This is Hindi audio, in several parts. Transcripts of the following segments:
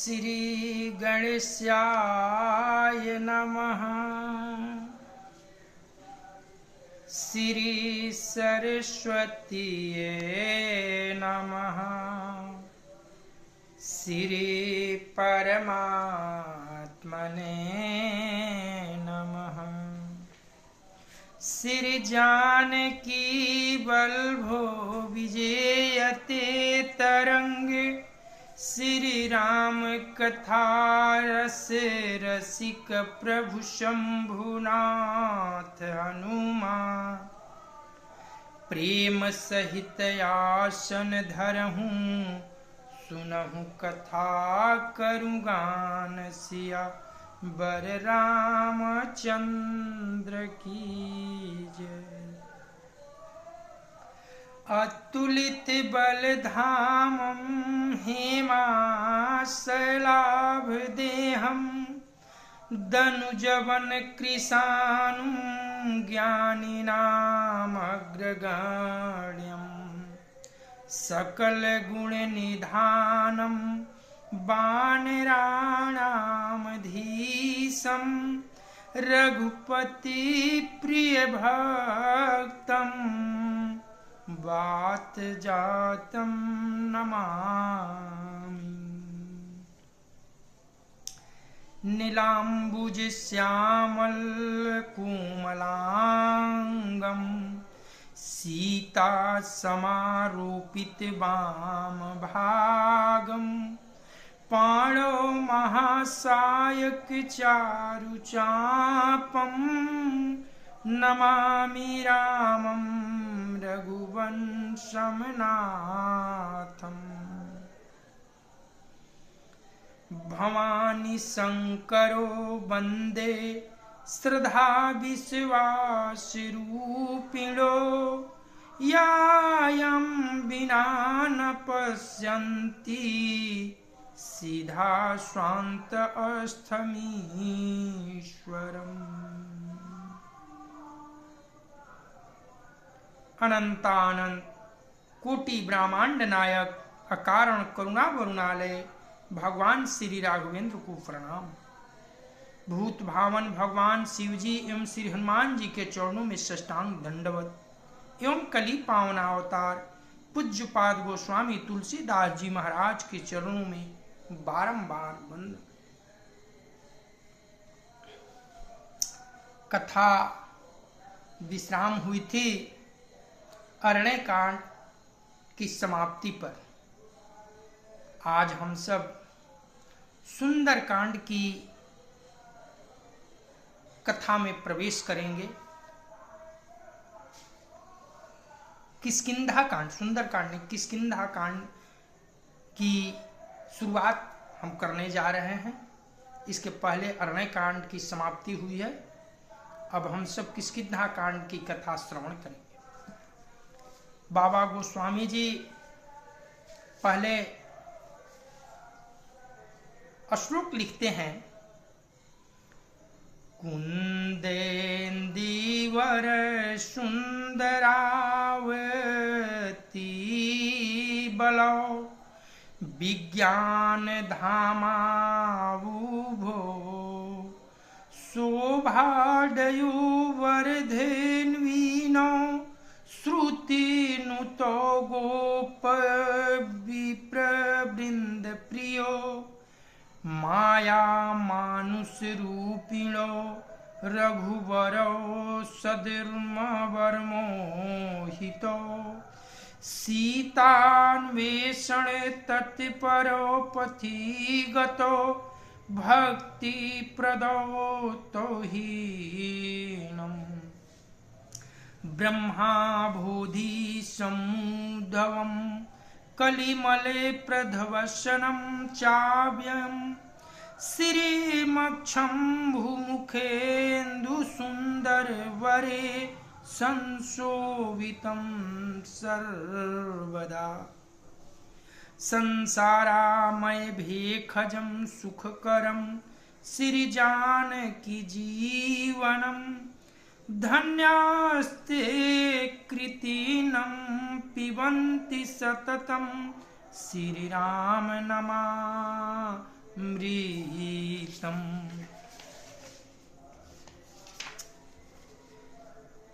श्री गणेशाय नमः। श्री सरस्वतीये नमः। श्री परमात्मने नमः। श्री जानकी वल्लभो विजयते तरंग। श्री राम कथा रस रसिक प्रभु शंभुनाथ हनुमान। प्रेम सहित आसन धरहूँ सुनहु कथा करूँ गान। सिया बर रामचंद्र की जय। अतुलित बलधामं हेमासलाभ देहं। दनुजवन कृशानुं ज्ञानिनामग्रगण्यं। सकल गुण निधानं वानराणामधीशं। रघुपति प्रिय भक्तं वात जातं नमामि। नीलाम्बुज श्यामल कोमलांगं। सीता समारोपित वाम भागं। पाणौ महासायक चारुचापं। नमामि रामं रघुवंशमनाथम्। भवानी शंकरो वंदे श्रद्धा विश्वासरूपिणो। यायं विना न पश्यन्ति सीधा स्वान्त अस्थमीश्वरम्। अनंतानंत कोटि ब्रह्मांड नायक अकारण करुणा वरुणालय भगवान श्री राघवेंद्र को प्रणाम। भूत भावन भगवान शिव जी एवं श्री हनुमान जी के चरणों में साष्टांग दंडवत एवं कली पावन अवतार पूज्यपाद गोस्वामी तुलसीदास जी महाराज के चरणों में बारंबार वंदन। कथा विश्राम हुई थी अरण्य कांड की समाप्ति पर। आज हम सब सुंदर कांड की कथा में प्रवेश करेंगे। किष्किंधा कांड, सुंदर कांड नहीं, किष्किंधा कांड की शुरुआत हम करने जा रहे हैं। इसके पहले अरण्य कांड की समाप्ति हुई है। अब हम सब किष्किंधा कांड की कथा श्रवण करेंगे। बाबा गोस्वामी जी पहले श्लोक लिखते हैं। कुंदेन्दीवर सुंदरावती बलो। विज्ञान धामावुभो। शोभाडयो वर्धन्विनो। श्रुतिनुतो गोप विप्रवृंद प्रियो। माया मानुष रूपिणो। रघुवरो सदर्मवर्मोहितो। सीतान्वेषण तत्परो पथिगतो। भक्ति प्रदो तो हीनम्। ब्रह्मा बोधि समुद्धवं। कलिमले प्रध्वसनं चाव्यं। श्रीमक्षं भूमुखेन्दु सुंदर वरे। संशोभितं सर्वदा। संसारामय भेखजं सुखकरं। श्री जानकी जीवनम्। धन्यास्ते कृतिनं पिबन्ति सततं। श्री राम नमा मृतम।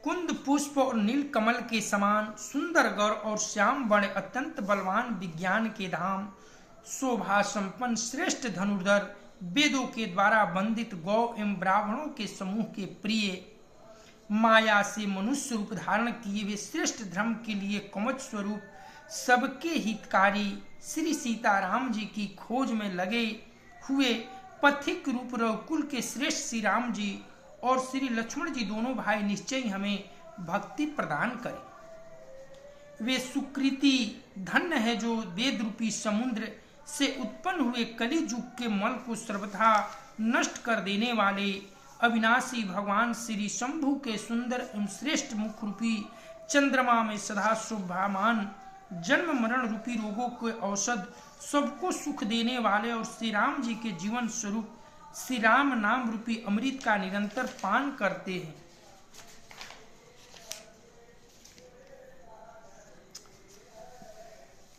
कुंद पुष्प और नील कमल के समान सुंदर गौर और श्याम वर्ण अत्यंत बलवान विज्ञान के धाम, शोभा संपन्न श्रेष्ठ धनुर्धर, वेदों के द्वारा वंदित गौ एवं ब्राह्मणों के समूह के प्रिय, माया से मनुष्य रूप धारण किए वे श्रेष्ठ धर्म के लिए कवच स्वरूप, सबके हितकारी श्री सीताराम जी की खोज में लगे हुए पथिक रूप रघुकुल के श्रेष्ठ श्री राम जी और श्री लक्ष्मण जी दोनों भाई निश्चय हमें भक्ति प्रदान करें। वे सुकृति धन्य है जो वेद रूपी समुद्र से उत्पन्न हुए कलि युग के मल को सर्वथा नष्ट कर देने वाले अविनाशी भगवान श्री शंभु के सुंदर एवं श्रेष्ठ मुख रूपी चंद्रमा में सदा शोभामान, जन्म मरण रूपी रोगों के औषध, सबको सुख देने वाले और श्री राम जी के जीवन स्वरूप श्री राम नाम रूपी अमृत का निरंतर पान करते हैं।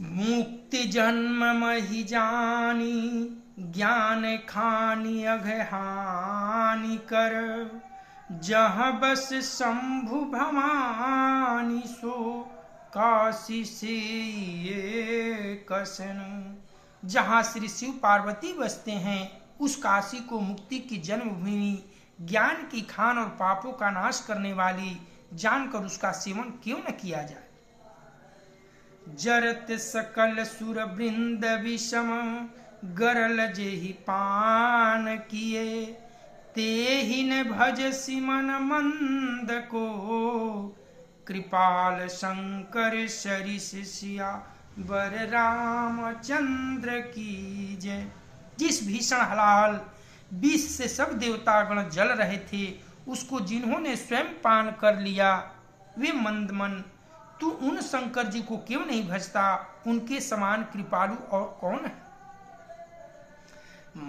मुक्ति जन्म महि जानी, ज्ञान खानी अघहानि कर, जहाँ बस शंभु भवानी सो काशी से ये कसन। जहाँ श्री शिव पार्वती बसते हैं उस काशी को मुक्ति की जन्मभूमि, ज्ञान की खान और पापों का नाश करने वाली जानकर उसका सेवन क्यों न किया जाए। जरत सकल सुर वृंद विषम, गरल जेहि पान किए, तेहि न भज सिमन मंद को, कृपाल शंकर सरिस सिया वर रामचंद्र की जय। जिस भीषण हलाहल विष से सब देवतागण जल रहे थे उसको जिन्होंने स्वयं पान कर लिया, वे मंदमन, तू उन शंकर जी को क्यों नहीं भजता, उनके समान कृपालु और कौन है।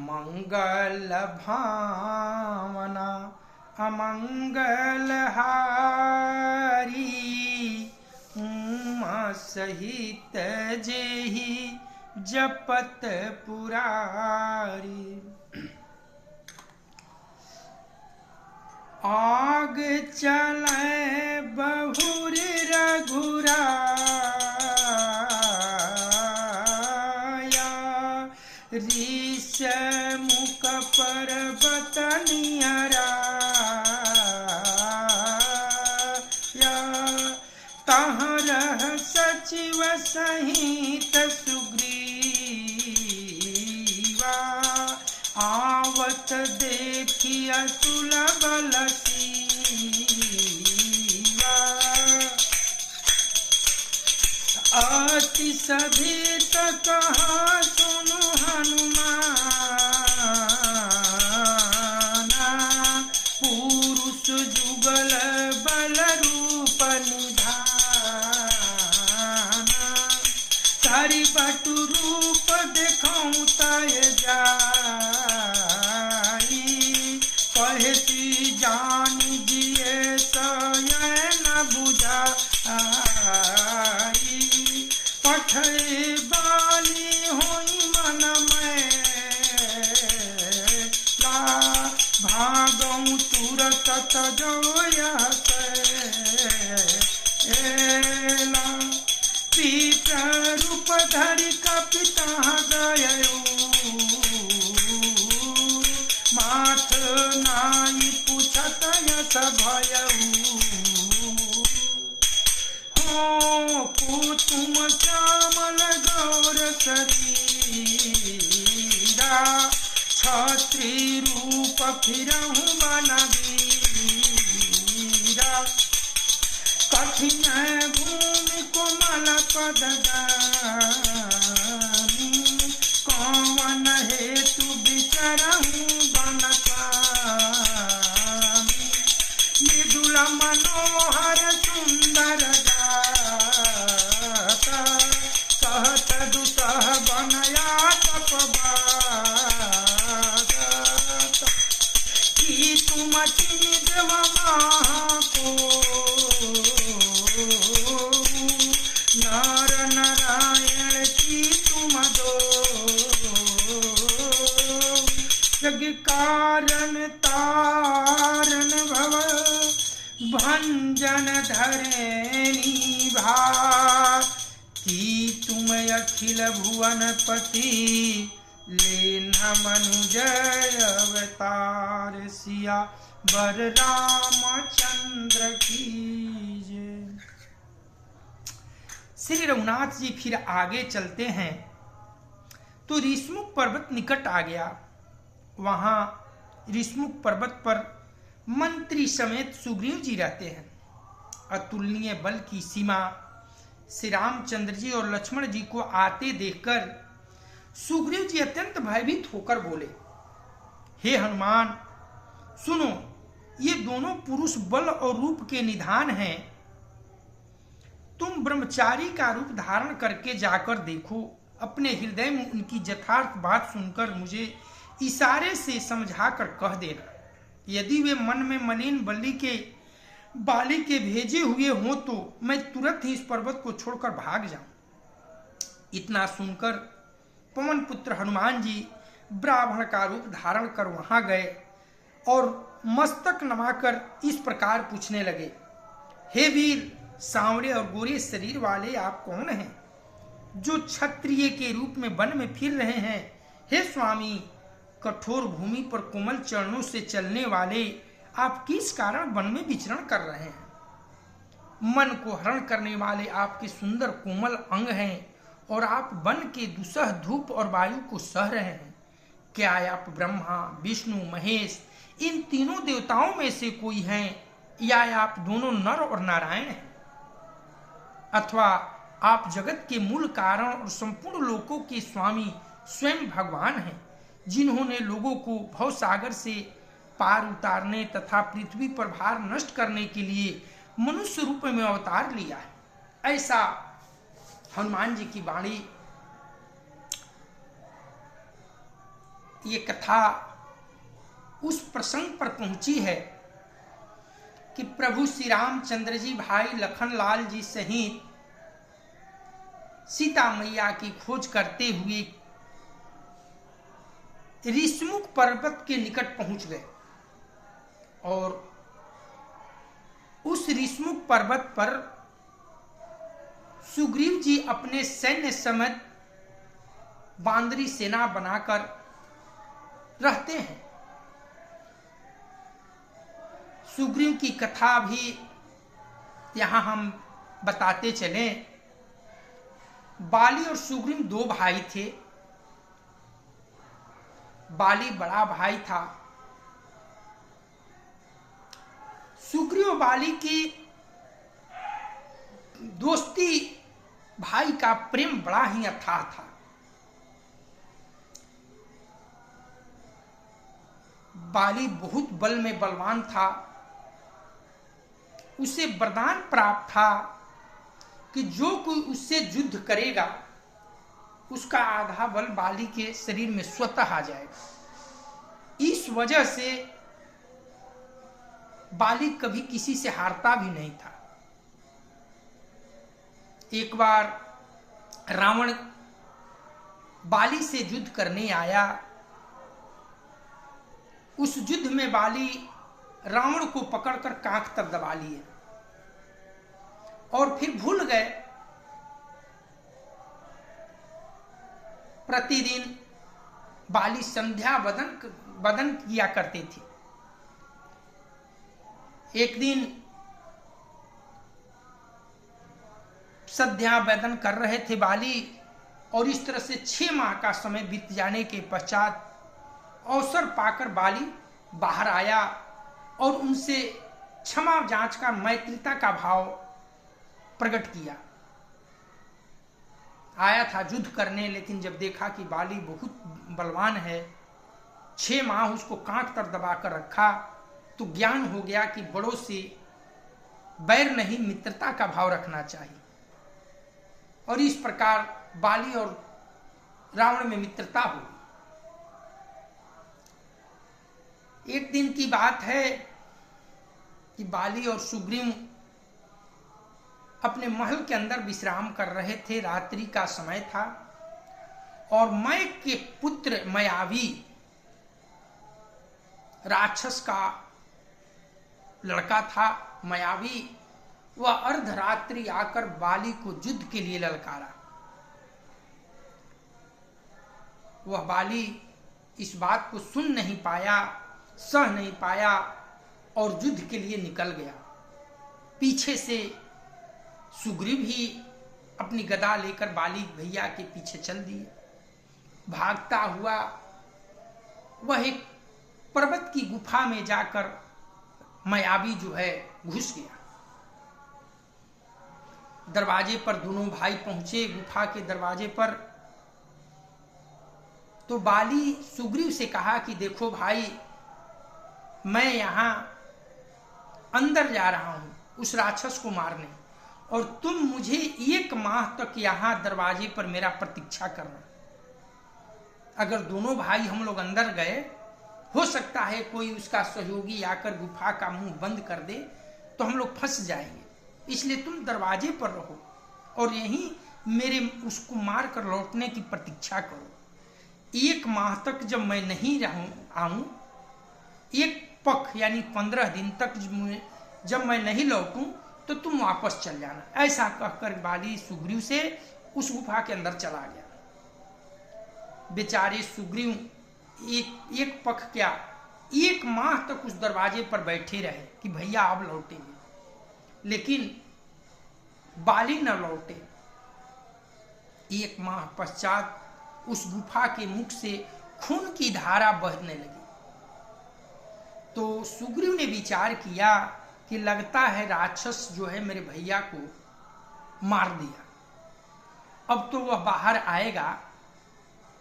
मंगल भावना अमंगल हारी, उमा सहित जेहि जपत पुरारी। आग चले बहुर रघुराया, ऋष मुख पर्वत नियरा, तहाँ रह सचिव सहित सुग्रीवा, आवत देखिया सुलभ लसीवा, अति सभीत कहा सुनु हनुमाना, पुरुष जुगल बल रूप निधाना, तारी बटु रूप देखऊं तय जाई, कहे सी जान जिए सयन बुझाई, पठे बाली होई मन में ला, भागऊं तुरत तजोयला, पीत रूप धरि कपिता गयऊ, माथ नाई पूछत यस भयऊ, हो कुसुम श्यामल गौर शरीरा, छत्री रूप फिरहु मन वीरा, कठिन भूमि कोमल पद गामी, कौन हेतु विचरहु बन कामी, मृदुल मनोहर सुंदर गाता, सहत दुसह बनया तपबाता, कि तुम चिन्ह देव को, नर नर कारण तारण भव भंजन धरेनी भार की तुम अखिल भुवन पति लेना मनुजय अवतार सिया बर रामचंद्र की जय। श्री रघुनाथ जी फिर आगे चलते हैं तो ऋषमुख पर्वत निकट आ गया। वहां ऋषमुख पर्वत पर मंत्री समेत सुग्रीव जी रहते हैं। अतुलनीय बल की सीमा श्री रामचंद्र जी और लक्ष्मण जी को आते देखकर सुग्रीव जी अत्यंत भयभीत होकर बोले, हे हनुमान सुनो, ये दोनों पुरुष बल और रूप के निधान हैं। तुम ब्रह्मचारी का रूप धारण करके जाकर देखो। अपने हृदय में उनकी यथार्थ बात सुनकर मुझे इशारे से समझाकर कह देना। यदि वे मन में मलिन बाली के भेजे हुए हों तो मैं तुरंत ही इस पर्वत को छोड़कर भाग जाऊं। इतना सुनकर पवन पुत्र हनुमान जी ब्राह्मण का रूप धारण कर वहां गए और मस्तक नमाकर इस प्रकार पूछने लगे, हे वीर, सांवरे और गोरे शरीर वाले आप कौन हैं जो क्षत्रिय के रूप में वन में फिर रहे हैं? हे स्वामी, कठोर भूमि पर कोमल चरणों से चलने वाले आप किस कारण वन में विचरण कर रहे हैं? मन को हरण करने वाले आपके सुंदर कोमल अंग हैं और आप वन के दुसह धूप और वायु को सह रहे हैं। क्या आप ब्रह्मा, विष्णु, महेश इन तीनों देवताओं में से कोई हैं या आप दोनों नर और नारायण हैं? अथवा आप जगत के मूल कारण और संपूर्ण लोकों के स्वामी स्वयं भगवान हैं, जिन्होंने लोगों को भवसागर से पार उतारने तथा पृथ्वी पर भार नष्ट करने के लिए मनुष्य रूप में अवतार लिया है। ऐसा हनुमान जी की वाणी, ये कथा उस प्रसंग पर पहुंची है कि प्रभु श्री रामचंद्र जी भाई लखनलाल जी सहित सीता मैया की खोज करते हुए ऋषमुख पर्वत के निकट पहुंच गए और उस ऋषमुख पर्वत पर सुग्रीव जी अपने सैन्य समेत बांदरी सेना बनाकर रहते हैं। सुग्रीव की कथा भी यहां हम बताते चलें। बाली और सुग्रीव दो भाई थे। बाली बड़ा भाई था। सुग्रीव और बाली की दोस्ती, भाई का प्रेम बड़ा ही अथाह था। बाली बहुत बल में बलवान था। उसे वरदान प्राप्त था कि जो कोई उससे युद्ध करेगा उसका आधा बल बाली के शरीर में स्वतः आ जाएगा। इस वजह से बाली कभी किसी से हारता भी नहीं था। एक बार रावण बाली से युद्ध करने आया। उस युद्ध में बाली रावण को पकड़कर कांख तक दबा लिए और फिर भूल गए। प्रतिदिन बाली संध्या वदन किया करते थे। एक दिन संध्या वदन कर रहे थे बाली और इस तरह से 6 माह का समय बीत जाने के पश्चात अवसर पाकर बाली बाहर आया और उनसे क्षमा जांच का, मैत्रीता का भाव प्रकट किया। आया था युद्ध करने, लेकिन जब देखा कि बाली बहुत बलवान है, 6 माह उसको कांख तर दबाकर रखा, तो ज्ञान हो गया कि बड़ों से बैर नहीं, मित्रता का भाव रखना चाहिए। और इस प्रकार बाली और रावण में मित्रता हुई। एक दिन की बात है कि बाली और सुग्रीव अपने महल के अंदर विश्राम कर रहे थे। रात्रि का समय था और मय के पुत्र मयावी राक्षस का लड़का था मायावी, वह अर्धरात्रि आकर बाली को युद्ध के लिए ललकारा। वह बाली इस बात को सुन नहीं पाया, सह नहीं पाया और युद्ध के लिए निकल गया। पीछे से सुग्रीव ही अपनी गदा लेकर बाली भैया के पीछे चल दिए। भागता हुआ वह एक पर्वत की गुफा में जाकर मायावी जो है घुस गया। दरवाजे पर दोनों भाई पहुंचे, गुफा के दरवाजे पर। तो बाली सुग्रीव से कहा कि देखो भाई, मैं यहां अंदर जा रहा हूं उस राक्षस को मारने, और तुम मुझे 1 माह तक यहां दरवाजे पर मेरा प्रतीक्षा करना। अगर दोनों भाई हम लोग अंदर गए, हो सकता है कोई उसका सहयोगी आकर गुफा का मुंह बंद कर दे तो हम लोग फंस जाएंगे, इसलिए तुम दरवाजे पर रहो और यहीं मेरे उसको मार कर लौटने की प्रतीक्षा करो। 1 माह तक जब मैं नहीं आऊं, 1 पख यानी 15 दिन तक जब मैं नहीं लौटूं तो तुम वापस चल जाना। ऐसा कहकर बाली सुग्रीव से उस गुफा के अंदर चला गया। बेचारे सुग्रीव एक पख क्या 1 माह तक उस दरवाजे पर बैठे रहे कि भैया अब लौटेंगे, लेकिन बाली न लौटे। 1 माह पश्चात उस गुफा के मुख से खून की धारा बहने लगी। तो सुग्रीव ने विचार किया कि लगता है राक्षस जो है मेरे भैया को मार दिया, अब तो वह बाहर आएगा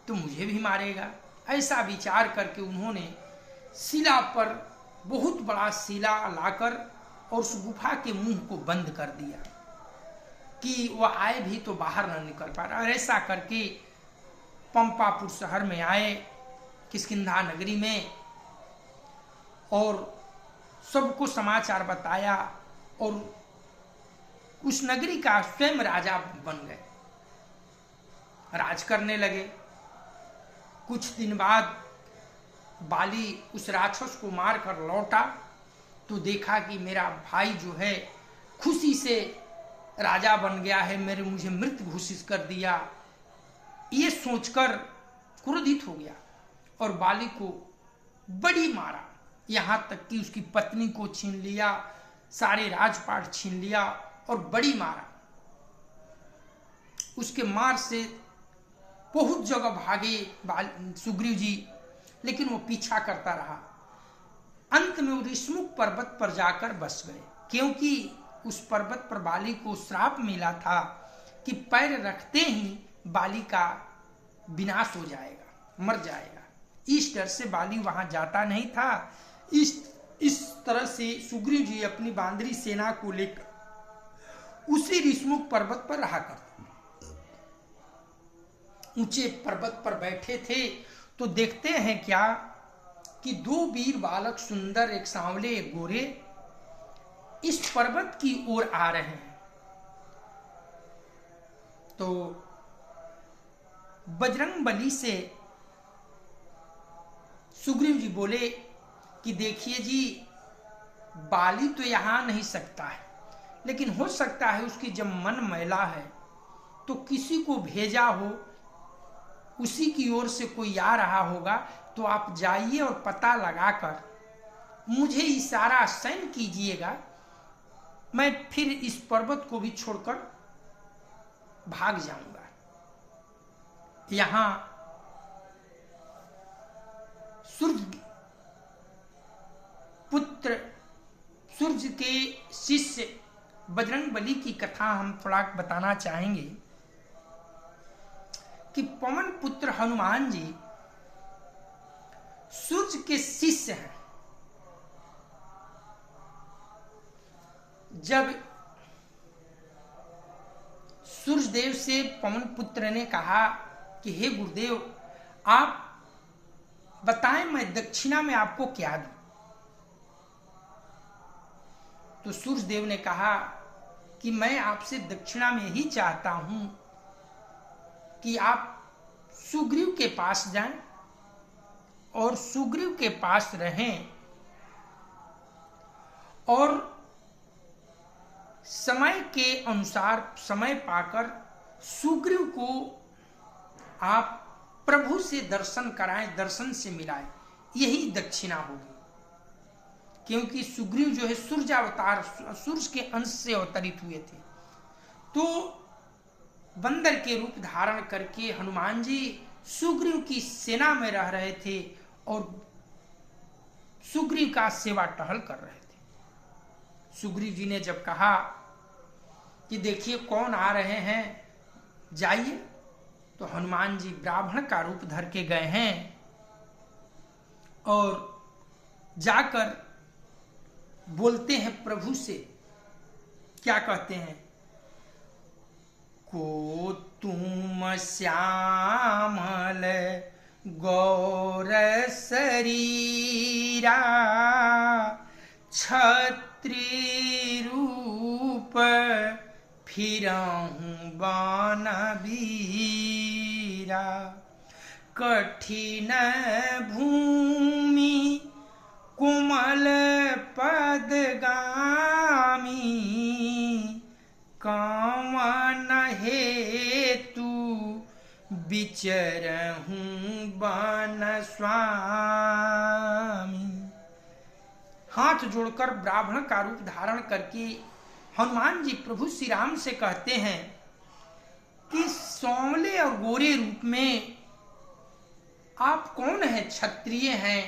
तो मुझे भी मारेगा। ऐसा विचार करके उन्होंने शिला पर बहुत बड़ा शिला लाकर और उस गुफा के मुंह को बंद कर दिया कि वह आए भी तो बाहर न निकल पा रहा। और ऐसा करके पंपापुर शहर में आए, किष्किंधा नगरी में, और सबको समाचार बताया और उस नगरी का स्वयं राजा बन गए, राज करने लगे। कुछ दिन बाद बाली उस राक्षस को मारकर लौटा तो देखा कि मेरा भाई जो है खुशी से राजा बन गया है, मुझे मृत घोषित कर दिया। ये सोचकर क्रोधित हो गया और बाली को बड़ी मारा, यहां तक कि उसकी पत्नी को छीन लिया, सारे राजपाट छीन लिया और बड़ी मारा। उसके मार से बहुत जगह भागे सुग्रीव जी, लेकिन वो पीछा करता रहा। अंत में वो ऋषमुख पर्वत पर जाकर बस गए, क्योंकि उस पर्वत पर बाली को श्राप मिला था कि पैर रखते ही बाली का विनाश हो जाएगा, मर जाएगा। इस डर से बाली वहां जाता नहीं था। इस तरह से सुग्रीव जी अपनी बांदरी सेना को लेकर उसी ऋषमुख पर्वत पर रहा करते। ऊंचे पर्वत पर बैठे थे तो देखते हैं क्या कि 2 वीर बालक, सुंदर, एक सांवले एक गोरे, इस पर्वत की ओर आ रहे हैं। तो बजरंगबली से सुग्रीव जी बोले कि देखिए जी, बाली तो यहां नहीं सकता है, लेकिन हो सकता है उसकी जब मन मैला है तो किसी को भेजा हो, उसी की ओर से कोई आ रहा होगा, तो आप जाइए और पता लगाकर मुझे इशारा सैन कीजिएगा, मैं फिर इस पर्वत को भी छोड़कर भाग जाऊंगा। यहां सूर्य के शिष्य बजरंगबली की कथा हम थोड़ा बताना चाहेंगे कि पवन पुत्र हनुमान जी सूर्य के शिष्य हैं। जब सूर्यदेव से पवन पुत्र ने कहा कि हे गुरुदेव, आप बताएं मैं दक्षिणा में आपको क्या दूं, तो सूर्यदेव ने कहा कि मैं आपसे दक्षिणा में यही चाहता हूं कि आप सुग्रीव के पास जाएं और सुग्रीव के पास रहें और समय के अनुसार समय पाकर सुग्रीव को आप प्रभु से दर्शन कराएं, दर्शन से मिलाएं, यही दक्षिणा होगी। क्योंकि सुग्रीव जो है सूर्यावतार, सूर्य के अंश से अवतरित हुए थे, तो बंदर के रूप धारण करके हनुमान जी सुग्रीव की सेना में रह रहे थे और सुग्रीव का सेवा टहल कर रहे थे। सुग्रीव जी ने जब कहा कि देखिए कौन आ रहे हैं, जाइए, तो हनुमान जी ब्राह्मण का रूप धर के गए हैं और जाकर बोलते हैं प्रभु से। क्या कहते हैं? को तुम श्यामल गौर शरीरा क्षत्रिय रूप फिरहूं बन वीरा कठिन भूमि कोमल पदगामी कामन हेतु विचरहूं बन स्वामी। हाथ जोड़कर ब्राह्मण का रूप धारण करके हनुमान जी प्रभु श्री राम से कहते हैं कि सांवले और गोरे रूप में आप कौन हैं? क्षत्रिय हैं।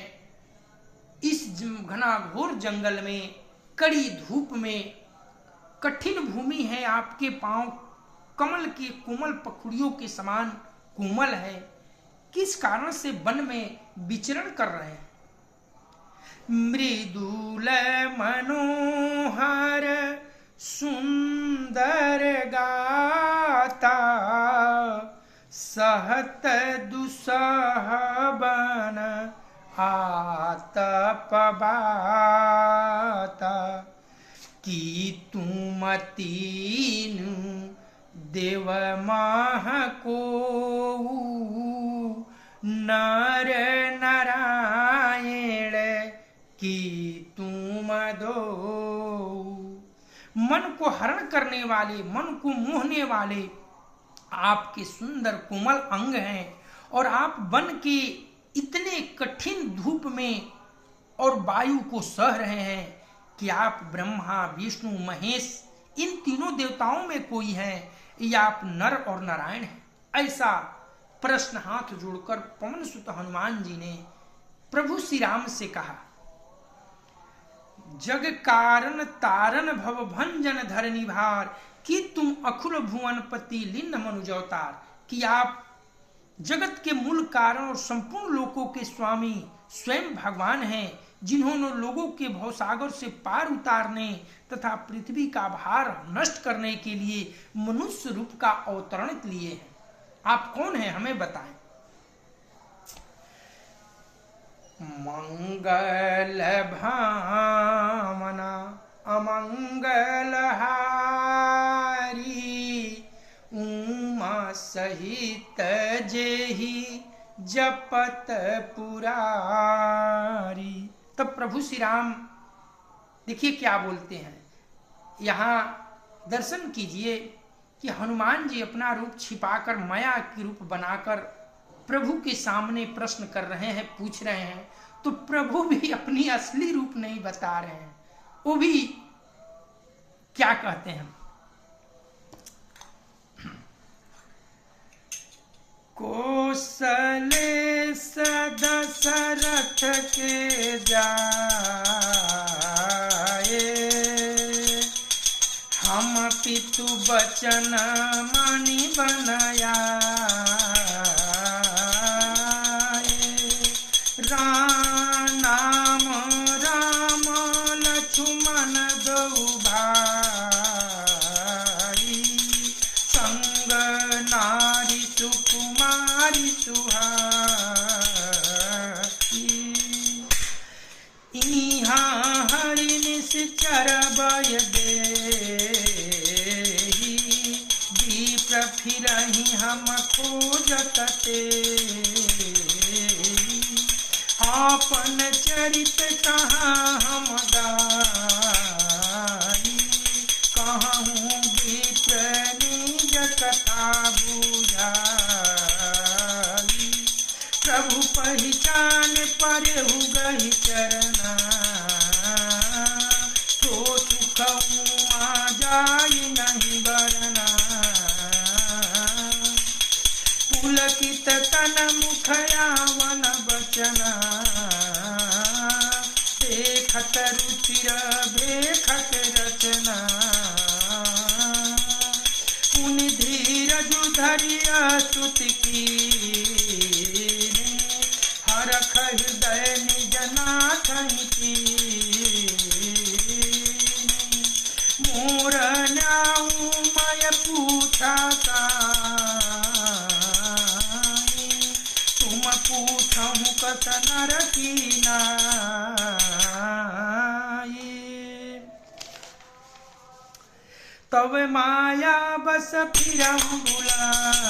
इस घनाघोर जंगल में, कड़ी धूप में, कठिन भूमि है, आपके पांव कमल के कोमल पखुड़ियों के समान कोमल है, किस कारण से वन में विचरण कर रहे हैं? मृदुल मनोहर सुंदर गाता सहत दुसह बन आतप बाता कि तुम तीनु देव मह को नर नारायण की तुम दो। मन को हरण करने वाले, मन को मोहने वाले आपके सुंदर कोमल अंग हैं और आप वन के इतने कठिन धूप में और वायु को सह रहे हैं कि आप ब्रह्मा विष्णु महेश इन तीनों देवताओं में कोई है या आप नर और नारायण हैं? ऐसा प्रश्न हाथ जोड़कर पवन सुत हनुमान जी ने प्रभु श्री राम से कहा। जग कारण तारण भव भंजन धरनी भार कि तुम अखुल भुवनपति लिन्न मनुज अवतार, कि आप जगत के मूल कारण और संपूर्ण लोकों के स्वामी स्वयं भगवान हैं, जिन्होंने लोगों के भवसागर से पार उतारने तथा पृथ्वी का भार नष्ट करने के लिए मनुष्य रूप का अवतरण लिए हैं। आप कौन हैं, हमें बताएं। मंगल भावना अमंगल हारी उमा सहित जेहि जपत पुरारी। तब प्रभु श्री राम देखिए क्या बोलते हैं, यहाँ दर्शन कीजिए कि हनुमान जी अपना रूप छिपाकर माया की रूप बनाकर प्रभु के सामने प्रश्न कर रहे हैं, पूछ रहे हैं, तो प्रभु भी अपनी असली रूप नहीं बता रहे हैं। वो भी क्या कहते हैं, कौशले दशरथ के जाए हम पितु बचन मानी बनाया नाम राम लक्ष्मण दो भाई संग नारी सुकुमारी सुहाई इहाँ हरि निश्चर बय देहि दीप फिरहि हम खोजत ते आपन चरित कहाँ हम गाई, कहूँ विप्र निज कथा बुझाई। प्रभु पहचान परहु गहि चरना, तो सुख उमा जाई नहीं बरना। पुलकित तन मुख यावन बचना, देखत रुचिर भेखत रचना। पुनि धीरजु धरिया स्तुति कीनी, हरख हृदय निज नाथ कीनी। मोर न्याऊ मय पूछा साई, तुम पूछहु कस नर की नाई। तब माया बस फिरहु बुलाना,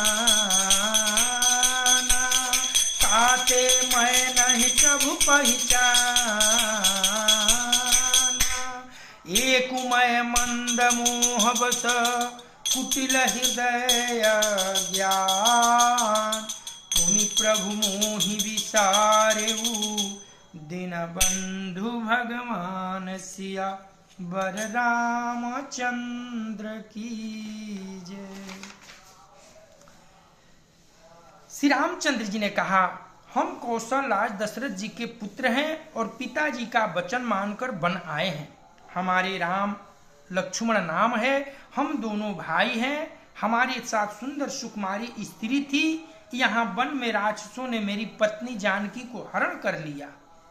ताते मैं नहीं प्रभु पहचाना। एक मैं मंद मोह बस कुटिल हृदय ज्ञान, मुनि प्रभु मोहि विसारेऊ, दिन बंधु भगवान सिया बर रामचंद्र की जय। श्री रामचंद्र जी ने कहा, हम कौशल राज दशरथ जी के पुत्र हैं और पिताजी का वचन मानकर वन आए हैं। हमारे राम लक्ष्मण नाम है, हम दोनों भाई हैं। हमारे साथ सुंदर सुकुमारी स्त्री थी। यहाँ वन में राक्षसों ने मेरी पत्नी जानकी को हरण कर लिया।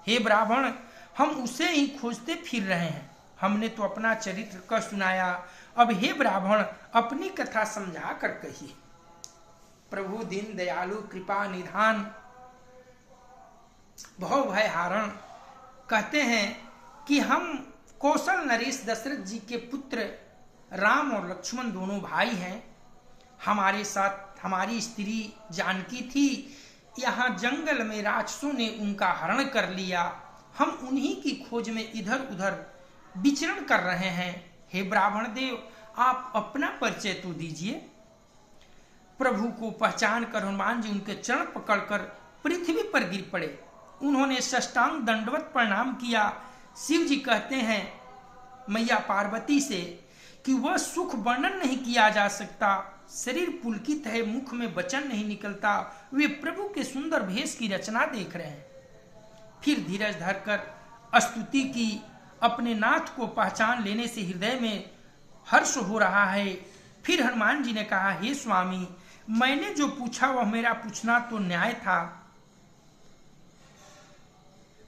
हे ब्राह्मण, हम उसे ही खोजते फिर रहे हैं। हमने तो अपना चरित्र कह सुनाया, अब हे ब्राह्मण अपनी कथा समझा कर कहिए। प्रभु दीन दयालु कृपा निधान भव भय हारण कहते हैं कि हम कौशल नरेश दशरथ जी के पुत्र राम और लक्ष्मण दोनों भाई हैं। हमारे साथ हमारी स्त्री जानकी थी। यहाँ जंगल में राक्षसों ने उनका हरण कर लिया। हम उन्हीं की खोज में इधर उधर विचरण कर रहे हैं। हे ब्राह्मण देव, आप अपना परिचय तो दीजिए। प्रभु को पहचान कर हनुमान जी उनके चरण पकड़कर पृथ्वी पर गिर पड़े। उन्होंने साष्टांग दंडवत प्रणाम किया। शिव जी कहते हैं मैया पार्वती से कि वह सुख वर्णन नहीं किया जा सकता। शरीर पुलकित है, मुख में वचन नहीं निकलता। वे प्रभु के सुंदर भेष की रचना देख रहे हैं। फिर धीरज धरकर स्तुति की। अपने नाथ को पहचान लेने से हृदय में हर्ष हो रहा है। फिर हनुमान जी ने कहा, हे स्वामी, मैंने जो पूछा वह मेरा पूछना तो न्याय था,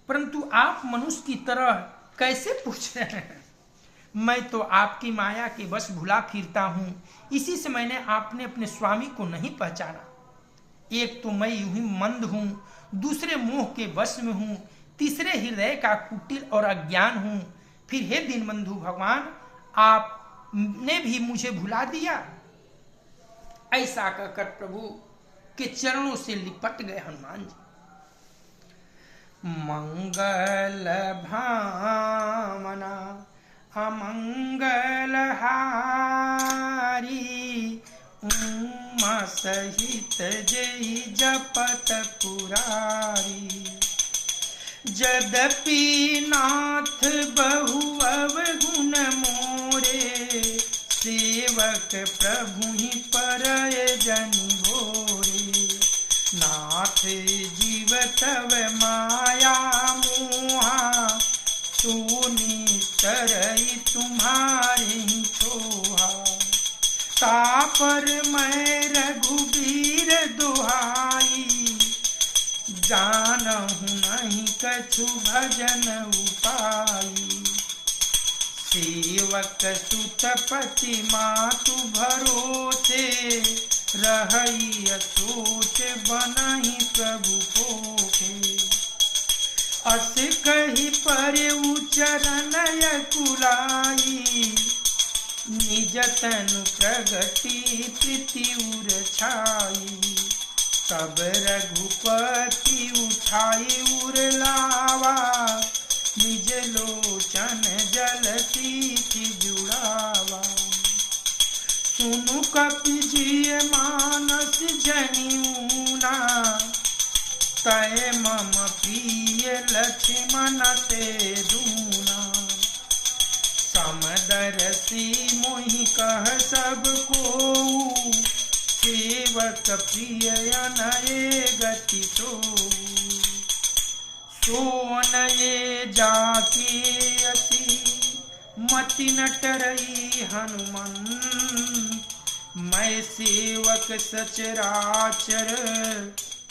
परंतु आप मनुष्य की तरह कैसे पूछ रहे हैं? मैं तो आपकी माया के बस भुला फिरता हूं। इसी से मैंने आपने अपने स्वामी को नहीं पहचाना। एक तो मैं यूं ही मंद हूं, दूसरे मोह के वश में हूं, तीसरे हृदय का कुटिल और अज्ञान हूं। फिर हे दीनबंधु भगवान, आपने भी मुझे भुला दिया। ऐसा कहकर प्रभु के चरणों से लिपट गए हनुमान जी। मंगल भावना अमंगल हारी, उमा सहित जय जपत पुरारी। यद्यपि नाथ बहु अवगुण मोरे, सेवक प्रभु ही परय जन भोरे। नाथ जीव तव माया मोहा, सोनी तरई तुम्हारे छोहा। तापर मैं रघुबीर दुहाई, जानहु नहीं कछु भजन उपाई। सेवक सुतपति मातु भरोसे, रहई सोच बनहि प्रभु पोखे। अस कही परे चरण कुलाई, निज तनु प्रगति प्रीति उर छाई। तब रघुपति उठाई उरलावा, निज लोचन जल सींच जुड़ावा। सुनु कपि जिय मानस जनिऊना, तय मम प्रिय लक्ष्मण ते दूना। समदरसी मोहि कह सब को, सेवक प्रिय अनये गति तो। सोनये जाके अति मति न टरई हनुमंत, मैं सेवक सचराचर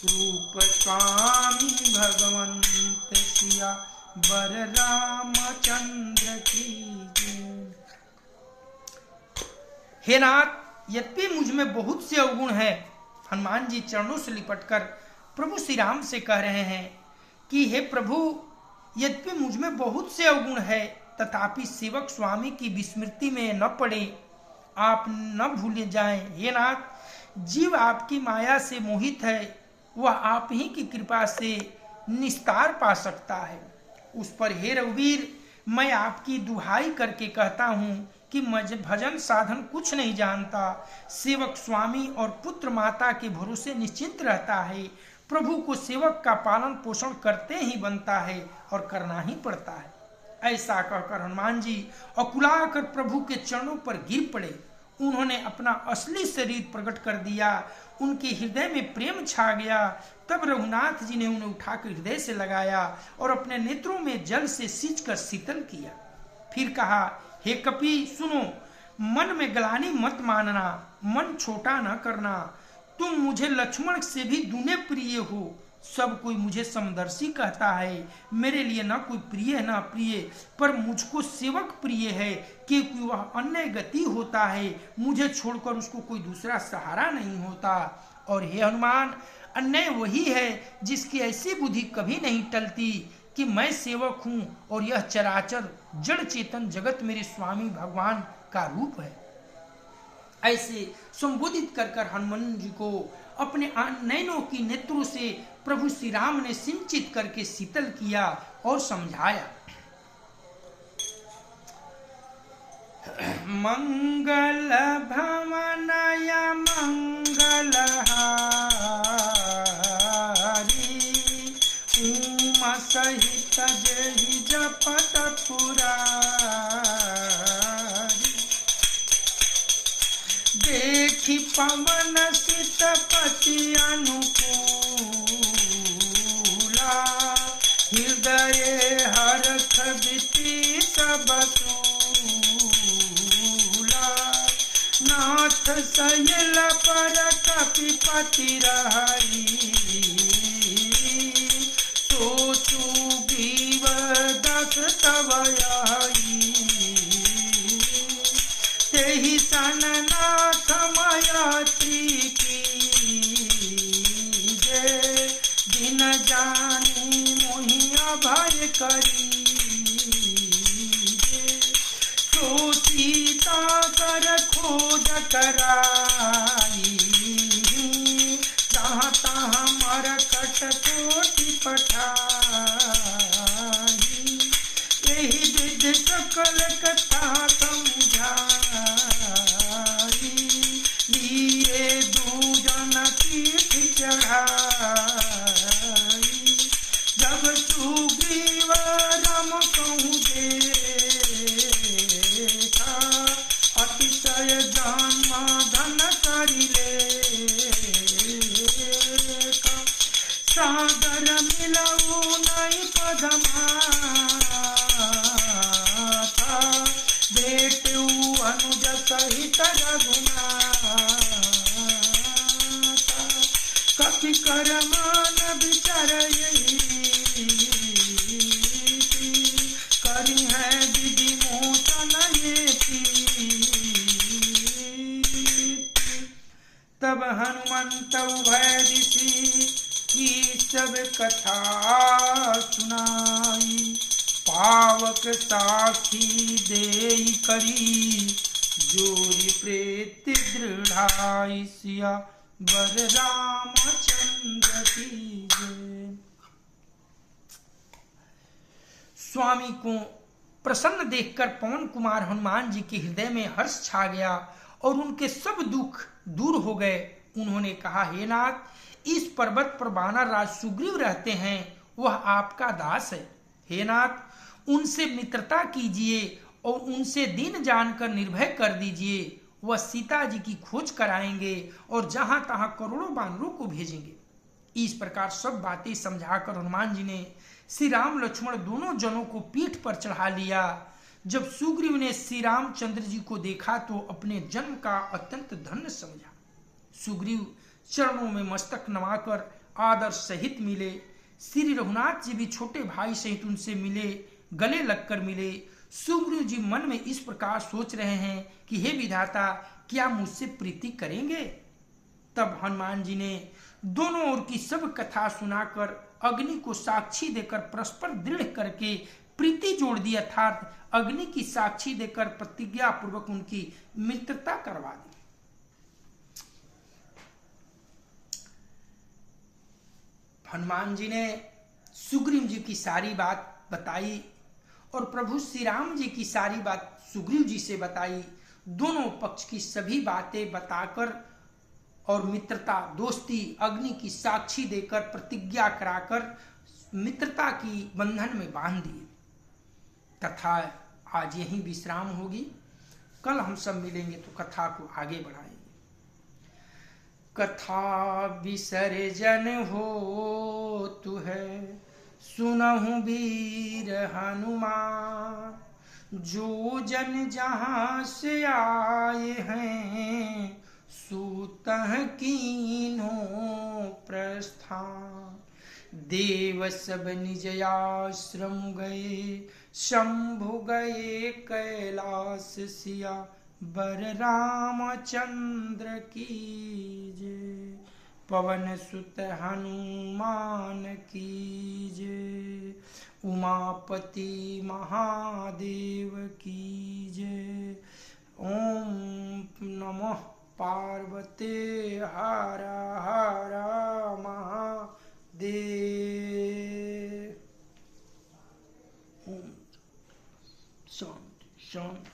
रूप स्वामी भगवंत। सिया बर रामचंद्र की जय। हे नाथ, यद्यपि मुझ में बहुत से अवगुण है, हनुमान जी चरणों से लिपटकर प्रभु श्री राम से कह रहे हैं कि हे प्रभु, यद्यपि मुझ में बहुत से अवगुण है, तथापि सेवक स्वामी की विस्मृति में न पड़े, आप न भूले जाएं। हे नाथ, जीव आपकी माया से मोहित है, वह आप ही की कृपा से निस्तार पा सकता है। उस पर हे रघुवीर, मैं आपकी दुहाई करके कहता हूँ कि भजन साधन कुछ नहीं जानता। सेवक स्वामी और पुत्र माता के भरोसे निश्चिंत रहता है। प्रभु को सेवक का पालन पोषण करते ही बनता है और करना ही पड़ता है। ऐसा कहकर हनुमान जी अकुलाकर प्रभु के चरणों पर गिर पड़े। उन्होंने अपना असली शरीर प्रकट कर दिया। उनके हृदय में प्रेम छा गया। तब रघुनाथ जी ने उन्हें उठाकर हृदय से लगाया और अपने नेत्रों में जल से सींचकर शीतल किया। फिर कहा, हे कपि सुनो, मन में ग्लानि मत मानना, मन छोटा न करना। तुम मुझे लक्ष्मण से भी दूने प्रिय हो। सब कोई मुझे समदर्शी कहता है, मेरे लिए न कोई प्रिय न प्रिय, पर मुझको सेवक प्रिय है, क्योंकि वह अन्य गति होता है। मुझे छोड़कर उसको कोई दूसरा सहारा नहीं होता। और हे हनुमान, अन्य वही है जिसकी ऐसी बुद्धि कभी नहीं टलती कि मैं सेवक हूँ और यह चराचर जड़ चेतन जगत मेरे स्वामी भगवान का रूप है। ऐसे संबोधित कर हनुमान जी को अपने नयनों की नेत्रों से प्रभु श्री राम ने सिंचित करके शीतल किया और समझाया। मंगल भवनय मंगलहारी, उमा सहित जहि जपत पुरारी। देखि पवन सित पति अनुकूला, हृदय हर्ष बीति सब सूला। नाथ शैल पर कपिपति रहई, सो सुग्रीव दस तव आई। तेहि सन नाथ मयात्री की जय, दिन जानी मोहि अभय करी। सो सीता कर खोज कराई, जहाँ तहाँ मरकट कोटि पठाई। यही विधि सकल कथा समझाई, लिए दूजन पीठ चढ़ाई। जब सुग्रीव राम कहूँ देखा, अतिशय जन्म धन करिले। सागर मिलऊ नहीं पदमा, बेटू अनुज सहित रघुनाथ। कपि कर मान विचार यही, करी है विधि मोचन ये। तब हनुमंत उभय ऋषि की सब कथा सुनाई। पावक साखी देई करी, जोरी प्रेत दृढ़ाई। सिया बर रामचंद्र रामचंद्र की जय। स्वामी को प्रसन्न देखकर पवन कुमार हनुमान जी के हृदय में हर्ष छा गया और उनके सब दुख दूर हो गए। उन्होंने कहा, हे नाथ, इस पर्वत पर वानर राज सुग्रीव रहते हैं, वह आपका दास है। हे नाथ, उनसे मित्रता कीजिए और उनसे दीन जानकर निर्भय कर दीजिए। वह सीता जी की खोज कराएंगे और जहां तहां करोड़ों वानरों को भेजेंगे। इस प्रकार सब बातें समझाकर हनुमान जी ने श्री राम लक्ष्मण दोनों जनों को पीठ पर चढ़ा लिया। जब सुग्रीव ने श्री रामचंद्र जी को देखा तो अपने जन्म का अत्यंत धन्य समझा। सुग्रीव चरणों में मस्तक नवाकर आदर सहित मिले। श्री रघुनाथ जी भी छोटे भाई सहित उनसे मिले, गले लगकर मिले। सुग्रीव जी मन में इस प्रकार सोच रहे हैं कि हे विधाता, क्या मुझसे प्रीति करेंगे? तब हनुमान जी ने दोनों ओर की सब कथा सुनाकर अग्नि को साक्षी देकर परस्पर दृढ़ करके प्रीति जोड़ दी, अर्थात अग्नि की साक्षी देकर प्रतिज्ञा पूर्वक उनकी मित्रता करवा दी। हनुमान जी ने सुग्रीव जी की सारी बात बताई और प्रभु श्री राम जी की सारी बात सुग्रीव जी से बताई। दोनों पक्ष की सभी बातें बताकर और मित्रता, दोस्ती, अग्नि की साक्षी देकर प्रतिज्ञा कराकर मित्रता की बंधन में बांध दिए। कथा आज यहीं विश्राम होगी। कल हम सब मिलेंगे तो कथा को आगे बढ़ाएंगे। कथा विसर्जन हो तु है, सुनहु वीर हनुमान। जो जन जहां से आए हैं, सूतह कीन्हो प्रस्थान। देव सब निज आश्रम गए, शंभु गए कैलाश सिया। बर रामचंद्र की जय। पवन सुत हनुमान की जय। उमापति महादेव की जय। ओम नमः पार्वते हर हर महादेव। शांति शांति।